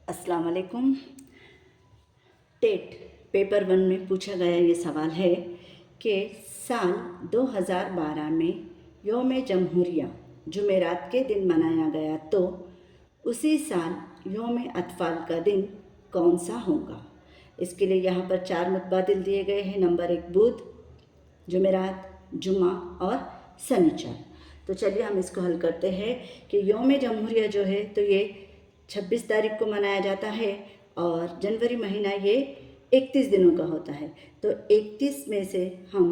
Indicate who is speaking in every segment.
Speaker 1: अस्सलाम वालेकुम। TET paper 1 में पूछा गया ये सवाल है कि साल 2012 में यौम जमहूरिया जुमेरात के दिन मनाया गया, तो उसी साल यौम अतफाल का दिन कौन सा होगा। इसके लिए यहाँ पर 4 मुतबादिल दिए गए हैं। नंबर 1 बुध, जुमेरात, जुमा और शनिचर। तो चलिए हम इसको हल करते हैं कि यौम जमहूरिया जो है तो ये 26 तारीख को मनाया जाता है और जनवरी महीना ये 31 दिनों का होता है। तो 31 में से हम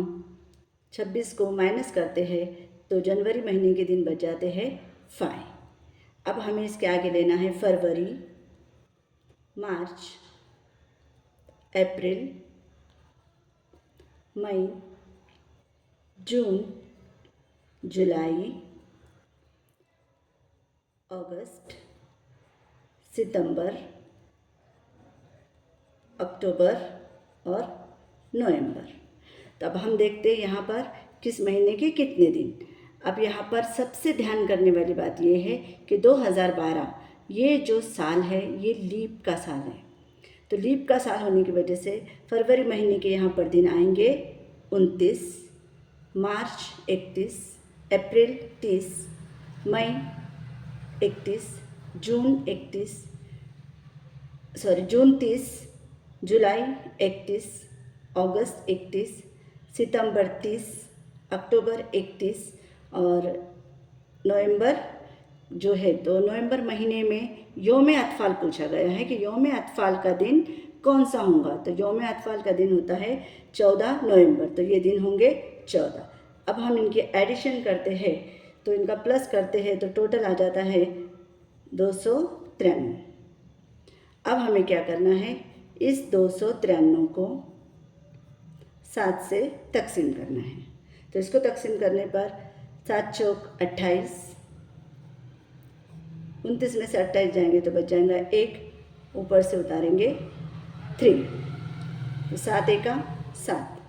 Speaker 1: 26 को माइनस करते हैं तो जनवरी महीने के दिन बच जाते हैं 5। अब हमें इसके आगे लेना है फरवरी, मार्च, अप्रैल, मई, जून, जुलाई, अगस्त, सितंबर, अक्टूबर और नवंबर। तो अब हम देखते हैं यहाँ पर किस महीने के कितने दिन। अब यहाँ पर सबसे ध्यान करने वाली बात ये है कि 2012 ये जो साल है ये लीप का साल है। तो लीप का साल होने की वजह से फरवरी महीने के यहाँ पर दिन आएंगे 29, मार्च 31, अप्रैल 30, मई 31, जून 30, जुलाई 31, अगस्त 31, सितंबर 30, अक्टूबर 31 और नवंबर जो है तो नवंबर महीने में यौम अतफाल पूछा गया है कि यौम अतफाल का दिन कौन सा होगा। तो यौम अतफाल का दिन होता है 14 नवंबर। तो ये दिन होंगे 14। अब हम इनकी एडिशन करते हैं तो इनका प्लस करते हैं तो टोटल आ जाता है 293। अब हमें क्या करना है, इस 293 को 7 से तकसीम करना है। तो इसको तकसीम करने पर 7 चौक 28, 29 में से 28 जाएंगे तो बच जाएगा 1, ऊपर से उतारेंगे 3, तो 7 एका 7।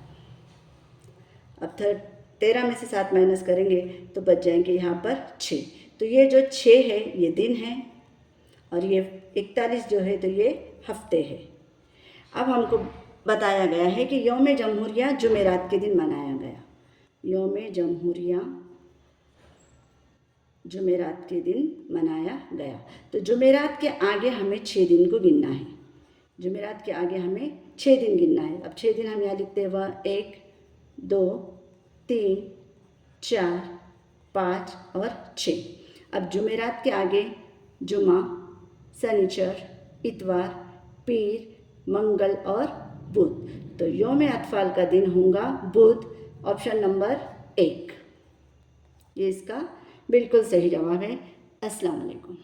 Speaker 1: अब 13 में से 7 माइनस करेंगे तो बच जाएंगे यहाँ पर 6। तो ये जो 6 है ये दिन है और ये 41 जो है तो ये हफ्ते है। अब हमको बताया गया है कि यौम जमहूरिया जुमेरात के दिन मनाया गया। यौम जमहूरिया जुमेरात के दिन मनाया गया। तो जुमेरात के आगे हमें 6 दिन को गिनना है। जुमेरात के आगे हमें 6 दिन गिनना है। अब 6 दिन हम यहाँ लिखते हैं, वह 1, 2, 3, 4, 5 और 6। अब जुमेरात के आगे जुमा, शनिचर, इतवार, पीर, मंगल और बुध। तो यौम अतफाल का दिन होगा बुध, ऑप्शन नंबर 1। ये इसका बिल्कुल सही जवाब है। अस्सलाम वालेकुम।